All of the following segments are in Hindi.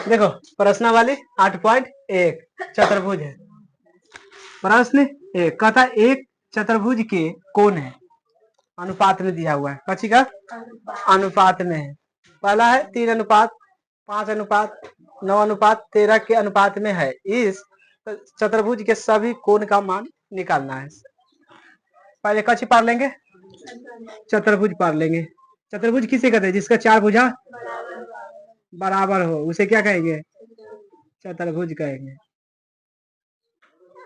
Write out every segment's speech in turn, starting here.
देखो प्रश्न वाली 8.1 चतुर्भुज है। प्रश्न एक कहता एक चतुर्भुज के कोण है अनुपात में दिया हुआ है। कची का अनुपात में है। पहला है 3:5, 5:9, 9:13 के अनुपात में है। इस चतुर्भुज के सभी कोण का मान निकालना है। पहले कची पार लेंगे, चतुर्भुज पार लेंगे। चतुर्भुज किसे कहते हैं? जिसका चार भुजा बराबर हो उसे क्या कहेंगे? चतुर्भुज कहेंगे।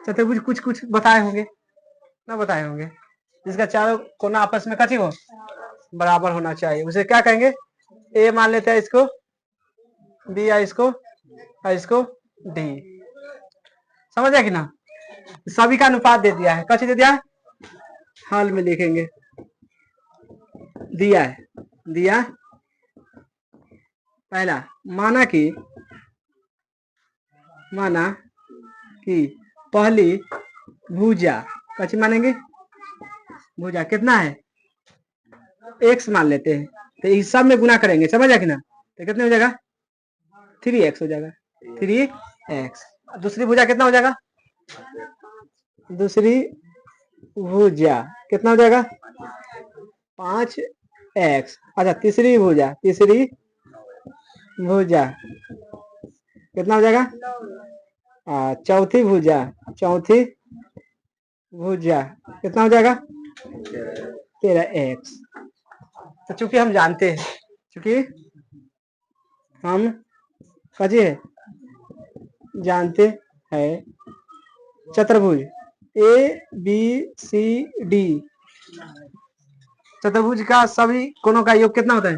चतुर्भुज कुछ कुछ बताए होंगे ना, बताए होंगे। जिसका चारों कोना आपस में कची हो बराबर होना चाहिए उसे क्या कहेंगे? ए मान लेते हैं इसको, बी या इसको और इसको डी। समझ गया कि ना? सभी का अनुपात दे दिया है। कची दे दिया है? हल में लिखेंगे। दिया है, दिया पहला माना कि पहली भुजा कची मानेंगे? भुजा कितना है? एक्स मान लेते हैं। तो इस सब में गुना करेंगे। समझ गया कि ना? तो कितने हो जाएगा? 3x हो जाएगा। 3x। दूसरी भुजा कितना हो जाएगा? दूसरी भुजा कितना हो जाएगा? 5x। अच्छा तीसरी भुजा कितना हो जाएगा? चौथी भुजा कितना हो जाएगा? 13x। तो चूंकि हम जानते हैं, जानते हैं चतुर्भुज ए बी सी डी, चतुर्भुज का सभी कोणों का योग कितना होता है?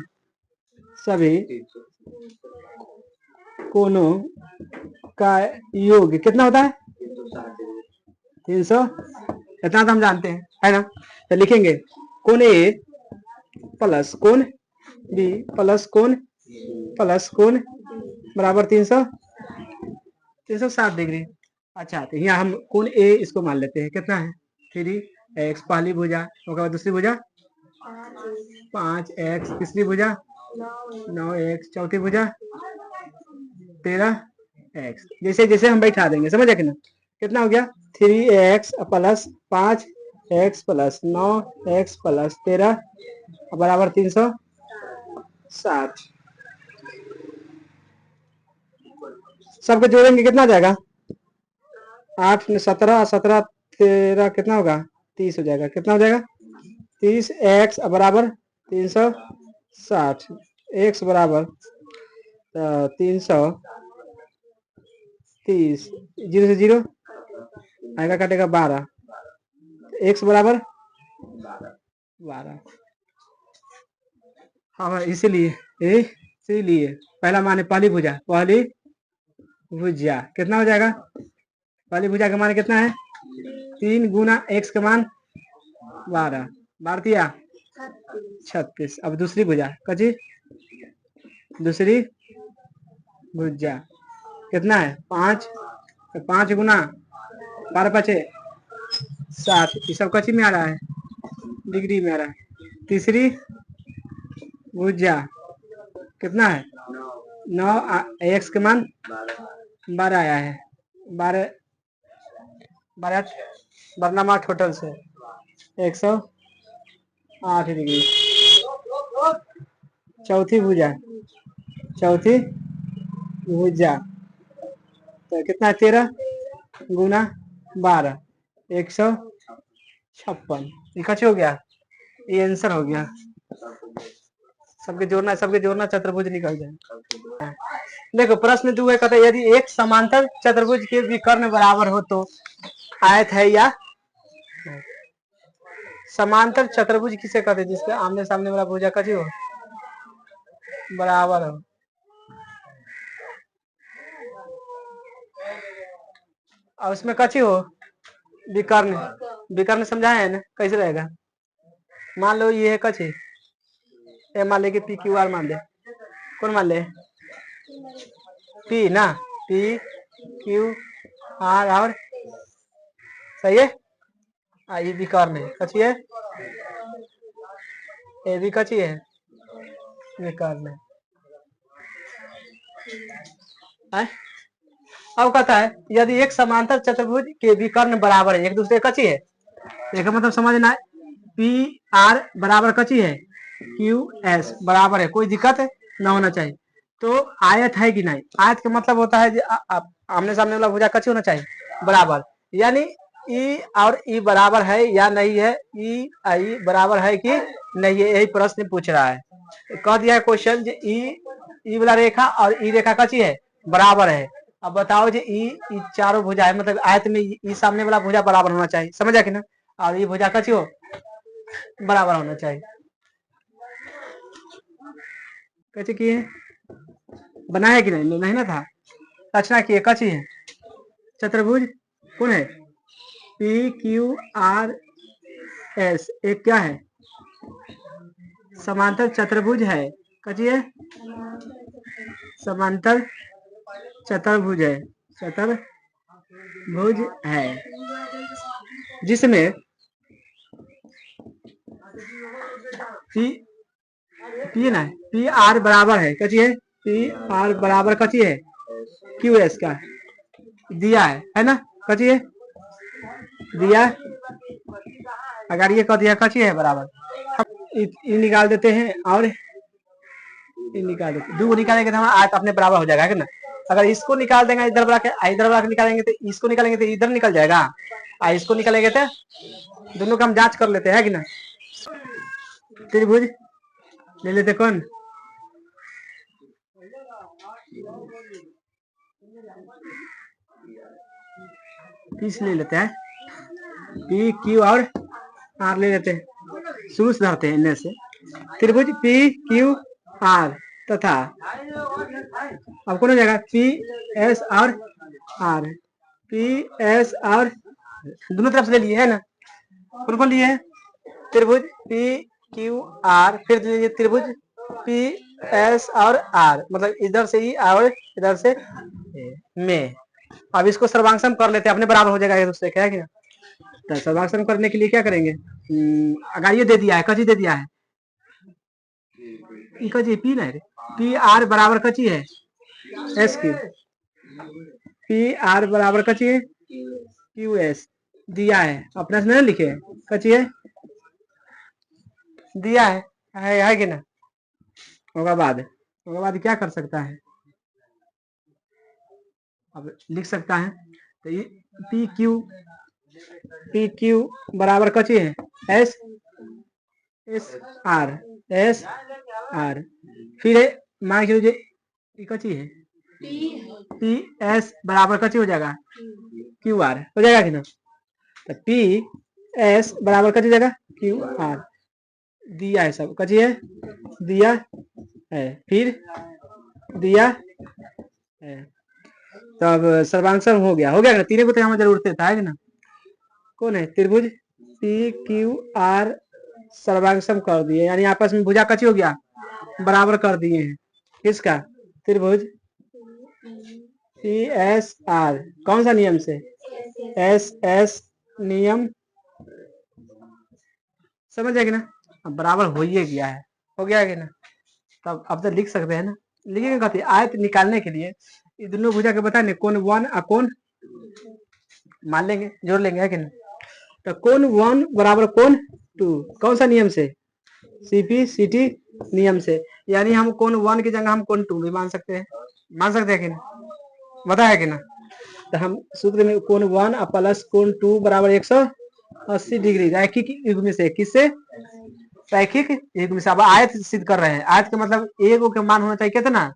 सभी कोणों का योग कितना होता है? 300। इतना तो हम जानते हैं, है ना? तो लिखेंगे कोण ए प्लस कोण बी प्लस कोण बराबर 360 डिग्री। अच्छा तो यहाँ हम कोण ए इसको मान लेते हैं। कितना है? 3x पहली भुजा, उसके बाद दूसरी भुजा 5x, तीसरी भुजा 9x, चौथी भुजा 13x। जैसे जैसे हम बैठा देंगे। समझ कि ना? कितना हो गया? 3x plus 5x plus 9x plus 13 बराबर 360। सबको जोड़ेंगे कितना आ जाएगा? 8 में 17, 17 13 कितना होगा? 30 हो जाएगा। कितना हो जाएगा? 30x बराबर 360। x बराबर 330, 0 से 0 आएगा, काटेगा 12। x बराबर 12। हाँ इसीलिए पहला मान पहली भुजा कितना हो जाएगा? पहली भुजा का मान कितना है? 3 गुना x का मान 12, 12 36। अब दूसरी भुजा कची? दूसरी भुजा कितना है? 5 गुना 12 5 60। ये सब कची में आ रहा है? डिग्री में आ रहा है। तीसरी भुजा कितना है? 9 x के मान 12 आया है। 12 बरनामा टोटल से 108 डिग्री। चौथी भुजा तो कितना है? 13 गुना 12 156। ये हो गया, ये आंसर हो गया। सबके जोड़ना चतुर्भुज निकल जाए। देखो प्रश्न 2 है, कहता है यदि एक समांतर चतुर्भुज के विकर्ण बराबर हो तो आयत है या? समांतर चतुर्भुज किसे कहते हैं? जिसके आमने सामने वाला भुजा कची हो बराबर हो। और उसमें कची हो विकर्ण समझाए है ना? कैसे रहेगा? मान लो ये है कची, ए मान ले कि पी क्यू आर मान ले। कौन मान ले? पी ना, पी क्यू आर और सही है। ये विकर्ण है, कची है? ए भी कची है, विकर्ण है। है? अब कहता है यदि एक समांतर चतुर्भुज के विकर्ण बराबर है, एक दूसरे कची है, एक मतलब समझना है पी आर बराबर कची है क्यू एस बराबर है, कोई दिक्कत है ना होना चाहिए। तो आयत है कि नहीं, आयत का मतलब होता है आमने सामने वाला भुजा कची होना चाहिए बराबर, यानी ई और ई बराबर है या नहीं है, ई आई बराबर है कि नहीं है, यही प्रश्न पूछ रहा है। कह दिया है क्वेश्चन ई वाला रेखा और ई रेखा कची है बराबर है। अब बताओ जी ई चारों भुजा है, मतलब आयत में ई सामने वाला भुजा बराबर होना चाहिए, समझा कि ना, और ये भुजा कची हो बराबर होना चाहिए। कैसे किए बनाया कि नहीं, नहीं ना था, रचना किए कची है चतुर्भुज कौन है पी क्यू आर एस, एक क्या है समांतर चतुर्भुज है, कची है समांतर चतुर्भुज है, चतुर्भुज है जिसमें पी ना पी आर बराबर है, कची है पी आर बराबर कची है क्यू एस का दिया है ना, कची है दिया, अगर ये कह दिया कची है बराबर, ये निकाल देते हैं और ये निकाल देते, दो निकालेंगे तो हमारा आयत अपने बराबर हो जाएगा है ना। अगर इसको निकाल देंगे इधर बढ़ा के इधर बढ़ा के निकालेंगे तो इसको निकालेंगे तो इधर निकल जाएगा, इसको निकालेंगे तो दोनों का हम जांच कर लेते हैं कि ना। त्रिभुज ले लेते कौन पीस ले लेते हैं, पी क्यू और आर ले लेते हैं, शुरू से धरते हैं इनमें से त्रिभुज पी क्यू आर तथा अब कौन हो जाएगा पी एस और आर, पी एस और दोनों तरफ से ले लिए है ना, कौन कौन लिए है त्रिभुज पी क्यू आर, फिर लीजिए त्रिभुज पी एस और आर, मतलब इधर से ही और इधर से में। अब इसको सर्वांगसम कर लेते हैं, अपने बराबर हो जाएगा एक दूसरे के, है कि ना। तो सर्वांगसम करने के लिए क्या करेंगे, अगर ये दे दिया है कची दे दिया है कची पी ना पी आर बराबर कची है एस की, पी आर बराबर कची है क्यू एस दिया है, अपने से नहीं लिखे कची है दिया है कि ना। होगा बाद क्या कर सकता है, अब लिख सकता है तो ये पी क्यू बराबर कची है एस एस आर, फिर मान के कची है पी एस बराबर कची हो जाएगा क्यू आर हो जाएगा कि ना, तो पी एस बराबर कची जाएगा क्यू आर, दिया है सब कची है दिया है, फिर दिया है, तो अब सर्वांगसम हो गया ना, तीनों को तो हमें जरूरत था है ना। कौन है त्रिभुज पी क्यू आर सर्वांगसम कर दिए, यानी आपस में भुजा कची हो गया बराबर कर दिए हैं, किसका त्रिभुज पी एस आर, कौन सा नियम से एस एस नियम, समझ जाएगी ना, अब बराबर हो ही गया है, हो गया है कि ना। तब अब तो लिख सकते हैं ना, लिखेंगे कहते आयत निकालने के लिए ये दोनों भुजा के बता कौन वन और कौन मान लेंगे जोड़ लेंगे है कि ना, तो कौन वन बराबर कौन टू, कौन सा नियम से सीपी सीटी नियम से, यानी हम कौन वन की जगह हम कौन टू भी मान सकते हैं कि ना, बता है कि ना। तो हम सूत्र में कौन वन प्लस कौन टू बराबर 180 डिग्री रैखिक युग्म से, किससे रैखिक युग्म से। अब आयत सिद्ध कर रहे हैं, आयत का मतलब एक के मान होना चाहिए कितना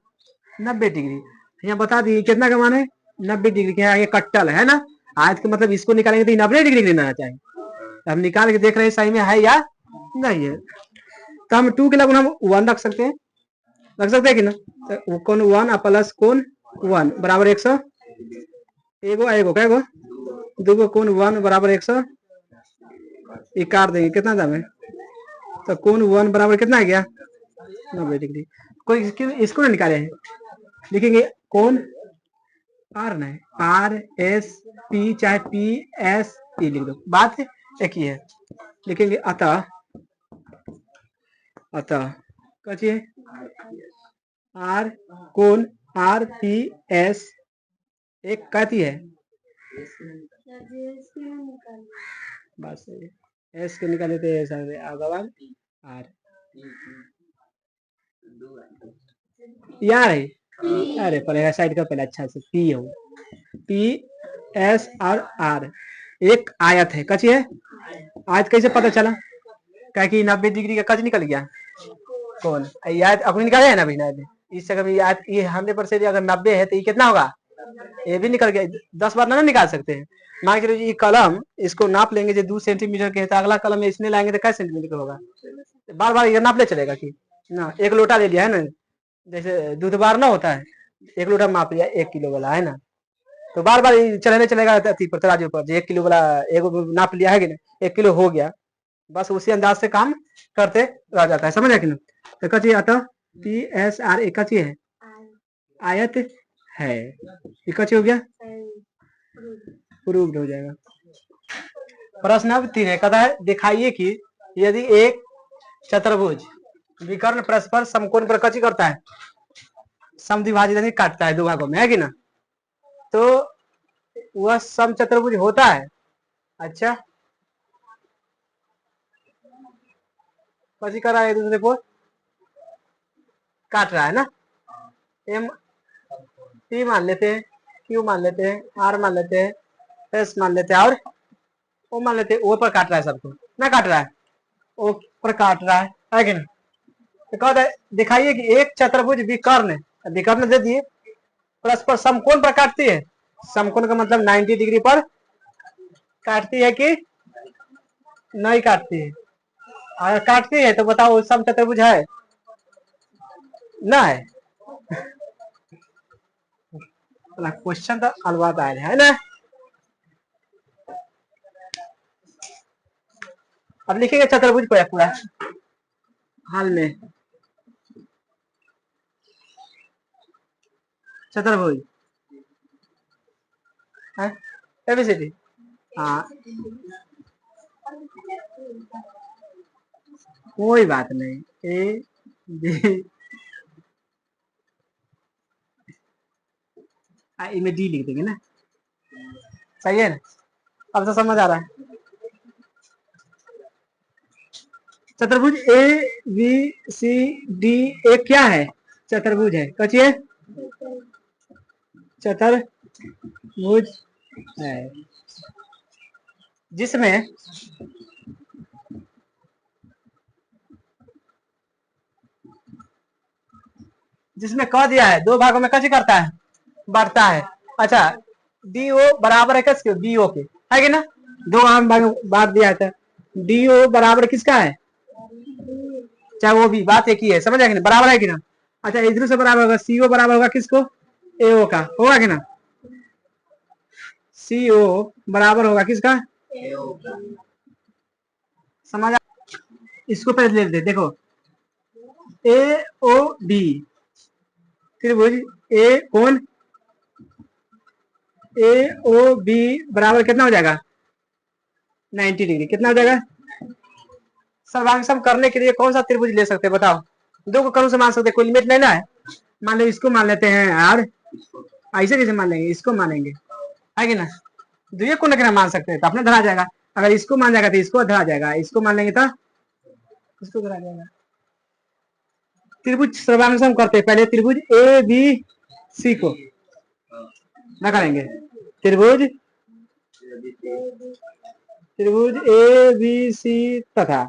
90 डिग्री, यहाँ बता दिए कितना का मान है 90 डिग्री के, आगे कट्टल है ना, आयत का मतलब इसको निकालेंगे तो 90 डिग्री लेना चाहिए, तो हम निकाल के देख रहे हैं सही में है या नहीं है। तो हम टू के लगभग हम वन रख सकते हैं कि ना, तो कौन वन प्लस कौन वन बराबर 100 एगो क्या दूगो कौन वन बराबर 100 काट देंगे कितना दाम है, तो कौन वन बराबर कितना आ गया 90 डिग्री। कोई इसको ना निकाले हैं, लिखेंगे कौन आर ना आर एस पी चाहे पी एस ई लिख दो, बात एक ही है, लिखेंगे अतः कचिए आर कौन आर पी एस एक कहती है बस एस के निकाले थे भगवान आर यार है अरे पड़ेगा साइड का पहले अच्छा से पी हो पी एस और आर एक आयत है कची है आयत कैसे पता चला क्या कि 90 डिग्री का कच निकल गया कौन आयत अपने निकाले है ना भैया इस जगह में आयत ये 100% अगर 90 है तो ये कितना होगा ये भी निकल गया 10 बार ना निकाल सकते हैं मान के चलिए ये कलम इसको नाप लेंगे जो 2 सेंटीमीटर के है तो अगला कलम इसने लाएंगे तो कैसे सेंटीमीटर का होगा बार बार ये नाप ले चलेगा कि ना एक लोटा ले लिया है ना जैसे दूध बार ना होता है एक लोटा माप लिया 1 किलो वाला है ना तो बार बार चलने चलेगा पर तराजू पर 1 किलो वाला एक नाप लिया है कि ना 1 किलो हो गया बस उसी अंदाज से काम करते रह जाता है समझ कि ना तो कची अतः पी एस आर एक कची है आयत है ये कची हो गया प्रूव्ड हो जाएगा प्रश्न अब 3 है कहता है दिखाइए कि यदि एक चतुर्भुज विकर्ण परस्पर समकोण पर कची करता है समद्विभाजित यानी काटता है 2 भागों में है कि ना तो वह समचतुर्भुज होता है अच्छा कची कर रहा है एक दूसरे को काट रहा है ना एम पी मान लेते हैं क्यू मान लेते हैं आर मान लेते हैं एस मान लेते हैं और ओ मान लेते हैं ओ पर काट रहा है सबको ना काट रहा है ओ पर काट रहा है कि ना तो कहता है दिखाइए कि एक चतुर्भुज विकर्ण दे दिए परस्पर समकोण पर काटती है समकोण का मतलब 90 डिग्री पर काटती है कि नहीं काटती है अगर काटती है तो बताओ समचतुर्भुज है ना है क्वेश्चन तो अलग आया है ना अब लिखेंगे चतुर्भुज को पूरा हाल में चतुर्भुज एबीसीडी हाँ कोई बात नहीं ए बी इनमें डी लिख देंगे ना सही है ना अब तो समझ आ रहा है चतुर्भुज ए बी सी डी एक क्या है चतुर्भुज है कचिए चतुर्भुज है जिसमें कह दिया है 2 भागों में कची करता है बढ़ता है अच्छा डी ओ बराबर है किसके बी ओ के है कि ना 2 भाग बांट दिया था डी ओ बराबर किसका है चाहे वो भी बात एक ही है समझ आएगी ना बराबर है कि ना अच्छा इधर से बराबर होगा सीओ बराबर होगा किसको एओ का होगा कि ना सीओ बराबर होगा किसका समझ इसको पहले ले लेते देखो ए ओ बी त्रिभुज ए कौन ए ओ बी बराबर कितना हो जाएगा 90 डिग्री कितना हो जाएगा सर्वांग करने के लिए कौन सा त्रिभुज ले सकते हैं बताओ 2 को करों से मान सकते कोई लिमिट नहीं ना है मान लो इसको मान लेते हैं यार ऐसे कैसे मान लेंगे इसको मानेंगे है कि ना 2 को ना मान सकते हैं तो अपने धरा जाएगा अगर इसको मान जाएगा तो इसको धरा जाएगा इसको मान लेंगे तो इसको धरा जाएगा त्रिभुज सर्वांग करते हैं पहले त्रिभुज ए बी सी को ना करेंगे त्रिभुज ए बी सी तथा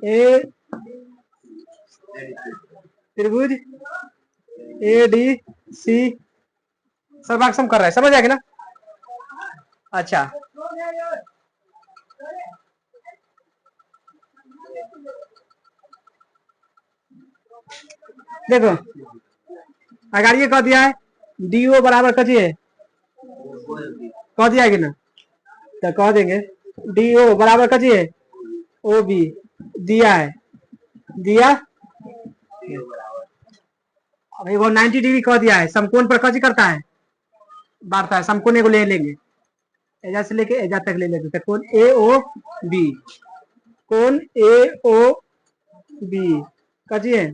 ए त्रिभुज ए डी सी सर्वाक्षम कर रहा है समझ आएगा ना अच्छा देखो अगर ये कह दिया है डीओ बराबर कची है कह दिया है कि ना तो कह देंगे डीओ बराबर कची है ओ बी दिया है दिया अभी वो 90 डिग्री कह दिया है समकोण पर कची करता है बांटता है समकोण को ले लेंगे एजा से लेके एजा तक ले लेते कौन ए ओ बी कौन ए ओ बी कची है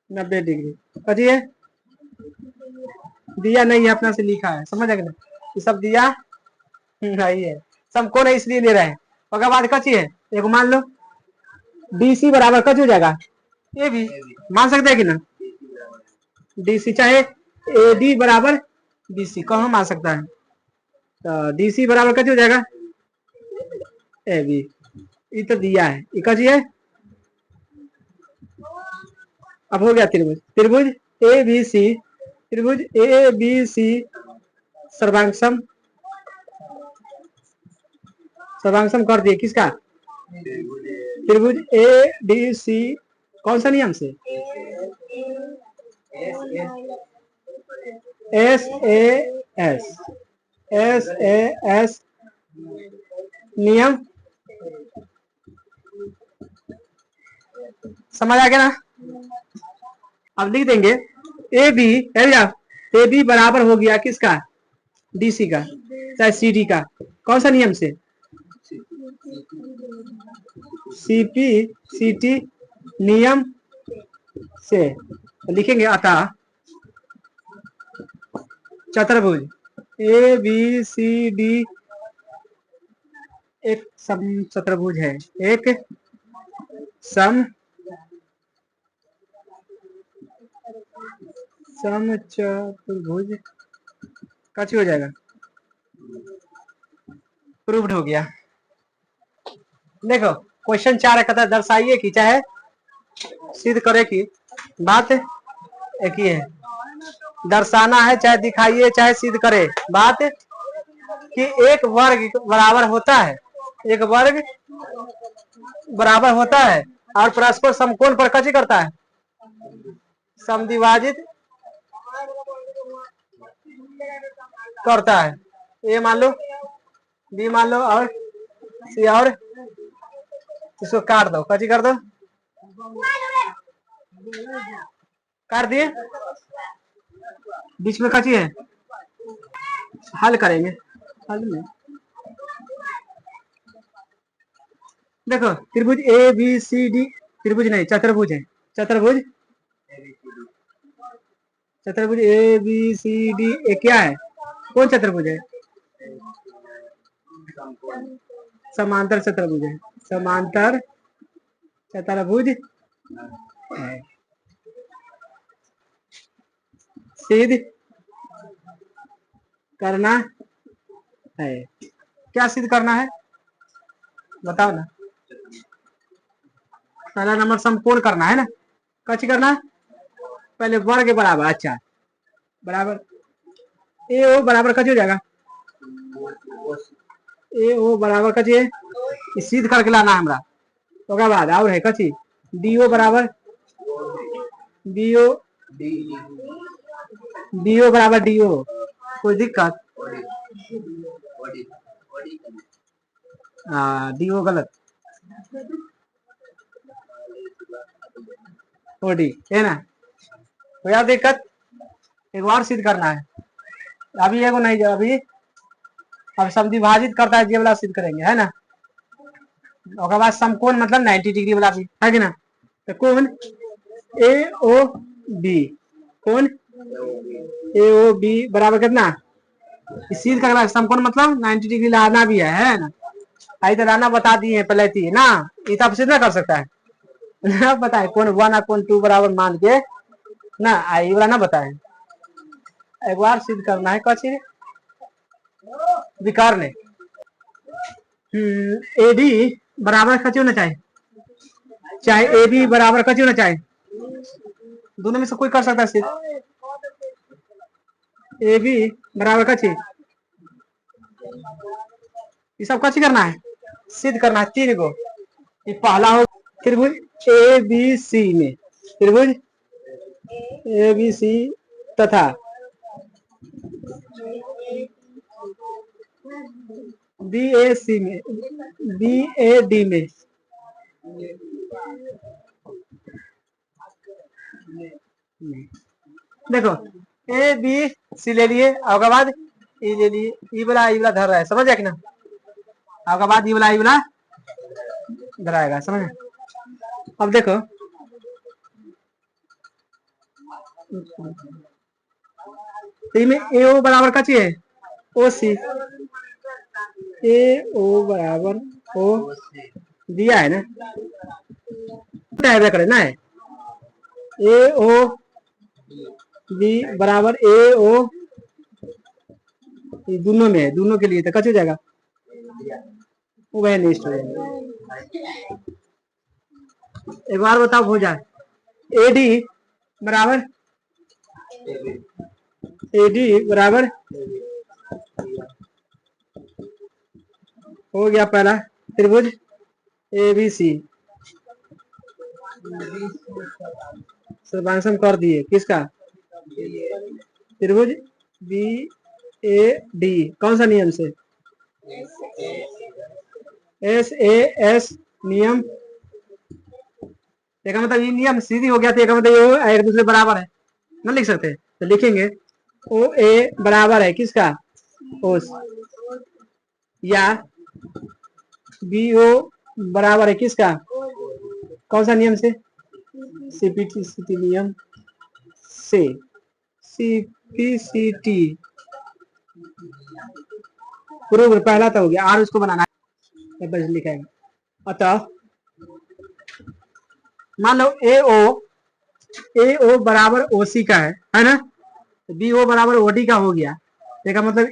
90 डिग्री। कथी है? दिया नहीं है, अपना से लिखा है, समझ आगे ना, ये सब दिया नहीं है, समकोण है इसलिए ले रहे हैं। उसके बाद कची है, एक मान लो डीसी बराबर कच हो जाएगा ए भी, मान सकते हैं कि ना, डीसी चाहे ए डी बराबर बीसी कौन मान सकता है, तो डीसी बराबर कच हो जाएगा ए बी, ये तो दिया है, ये कची है। अब हो गया त्रिभुज, त्रिभुज ए बी सी, त्रिभुज ए बी सी सर्वांगसम, सर्वांगसम कर दिए किसका, त्रिभुज ए डी सी, कौन सा नियम से, S A S, S A S नियम, समझ आ गया ना। अब लिख देंगे ए बी, ए बी बराबर हो गया किसका, डीसी का चाहे सी डी का, कौन सा नियम से, सीपी सीटी नियम से। लिखेंगे अतः चतुर्भुज ए बी सी डी एक सम चतुर्भुज है, एक सम चतुर्भुज, कच हो जाएगा, प्रूव्ड हो गया। देखो क्वेश्चन 4 कहता है दर्शाइए कि, चाहे सिद्ध करे कि, बात एक ही है, दर्शाना है चाहे दिखाइए चाहे सिद्ध करे, बात कि एक वर्ग बराबर होता है, एक वर्ग बराबर होता है और परस्पर समकोण पर कची करता है, समद्विभाजित करता है। ए मान लो, बी मान लो और सी, और इसको काट दो, कची कर दो, काट दिए, बीच में कची है, हल करेंगे, हल में देखो त्रिभुज ए बी सी डी, त्रिभुज नहीं चतुर्भुज है, चतुर्भुज, चतुर्भुज A B C D A क्या है, कौन चतुर्भुज है, समांतर चतुर्भुज है, समांतर चतुर्भुज है, सिद्ध करना है, क्या सिद्ध करना है बताओ ना, पहला नंबर समकोण करना है ना, कच करना, पहले वर्ग बराबर, अच्छा बराबर ए ओ बराबर कच हो जाएगा, ए ओ बराबर कची है, सिद्ध करके लाना है हमरा, उसके बाद और है कची, डी ओ बराबर डी ओ, डी ओ बराबर डी ओ, कोई दिक्कत, डी ओ गलत, ओडी है ना, कोई और दिक्कत, एक बार सिद्ध करना है, अभी एगो नहीं, अभी अब समद्विभाजित करता है, ये वाला सिद्ध करेंगे है ना, उसके बाद समकोण मतलब 90 डिग्री वाला भी है कि ना, तो कौन ए ओ बी, कौन ए ओ बी बराबर कितना, सिद्ध करना, समकोण मतलब 90 डिग्री लाना भी है ना, आई तो लाना बता दिए पहले थी ना, ये तो सिद्ध ना कर सकता है ना, बताए कौन 1 और कौन 2 बराबर मान के ना, आई वाला ना बताए, एक बार सिद्ध करना है कौन विकार ने, एडी बराबर कची होना चाहिए, चाहे ए बी बराबर कची होना चाहिए, दोनों में से कोई कर सकता है सिद्ध, ए बी बराबर कची, ये सब कची करना है, सिद्ध करना है, 3 गो, ये पहला हो त्रिभुज ए बी सी में, त्रिभुज ए बी सी तथा बी ए सी में, बी ए डी में, देखो ए बी सी ले लिए, उसके बाद ई ले लिए, ई वाला धर रहा है, समझ कि ना, उसके बाद ई वाला धराएगा, समझ। अब देखो तो में ए ओ बराबर का चाहिए ओ सी, ए ओ बराबर ओ दिया है ना, करे ना है ए ओ बी बराबर ए ओ, दोनों में है, दोनों के लिए तो कच हो जाएगा, वो वह नेक्स्ट हो जाएगा। एक बार बताओ हो जाए ए डी बराबर हो गया पहला त्रिभुज ए बी सी, सर्वांशम कर दिए किसका, त्रिभुज बी ए डी, कौन सा नियम से, एस ए एस नियम, एक मतलब ये नियम सीधी हो गया, तो एक मतलब ये एक दूसरे बराबर है ना, लिख सकते हैं तो लिखेंगे ओ ए बराबर है किसका, ओ, या बी ओ बराबर है किसका, कौन सा नियम से, सीपीटी नियम से, सीपीसीटी पूर्व पहला तो हो गया, और उसको बनाना है बस लिखेगा। अतः मान लो ए ओ बराबर ओ सी का है ना, बी ओ बराबर ओ डी का हो गया, देखा मतलब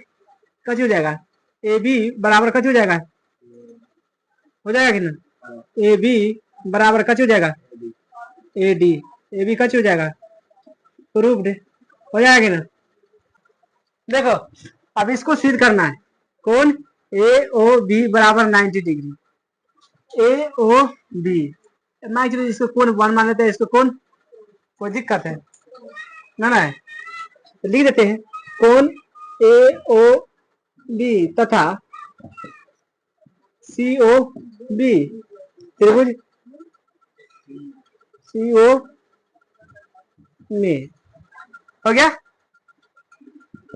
कच हो जाएगा, ए बी बराबर कच हो जाएगा, हो जाएगा कि ना, ए बी बराबर कच हो जाएगा, ए डी, ए बी कच हो जाएगा, प्रूव्ड हो जाएगा कि ना। देखो अब इसको सिद्ध करना है, कौन, ए ओ बी बराबर 90 डिग्री, ए ओ बी 90 डिग्री, इसको कौन वन मान लेते हैं, इसको कौन, कोई दिक्कत है ना, तो लिख देते हैं कौन ए ओ बी तथा सी ओ बी, त्रिभुज सी ओ में हो गया,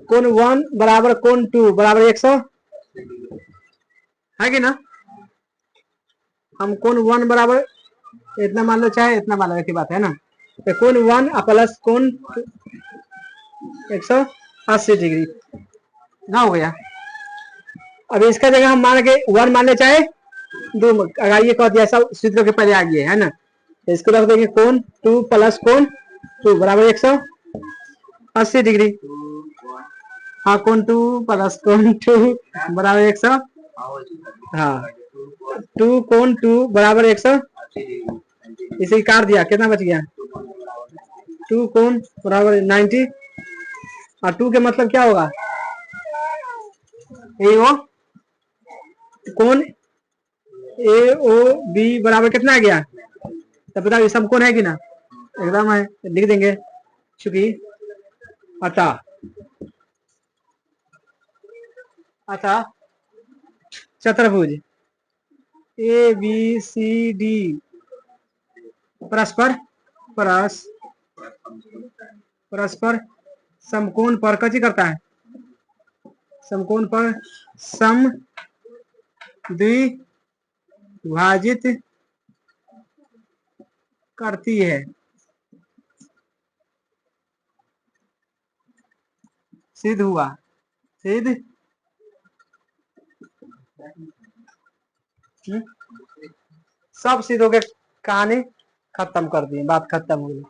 कौन वन बराबर कौन टू बराबर 100 है कि ना, हम कौन वन बराबर इतना मान लो चाहे इतना मान लो की बात है ना, तो कौन वन प्लस कौन 180 डिग्री ना हो गया। अब इसका जगह हम मान के वन मान ले चाहे दो, अगर ये कह दिया सब सूत्रों के पहले आ गए है ना, तो इसको रख देंगे कौन टू प्लस कौन टू बराबर 180 डिग्री, हाँ कौन टू प्लस कौन टू बराबर 100, हाँ टू कौन टू बराबर 100, इसे काट दिया कितना बच गया, टू कौन बराबर 90, और टू के मतलब क्या होगा, ए ओ कौन ए ओ बी बराबर कितना आ गया, तब बताओ ये सब कौन है कि ना, एकदम है, लिख देंगे चूंकि अतः चतुर्भुज ए बी सी डी परस्पर समकोण पर कची करता है, समकोण पर सम द्विभाजित करती है, सिद्ध हुआ, सिद्ध सब सिद्ध हो गए, कहानी खत्म कर दिए, बात खत्म हो गई।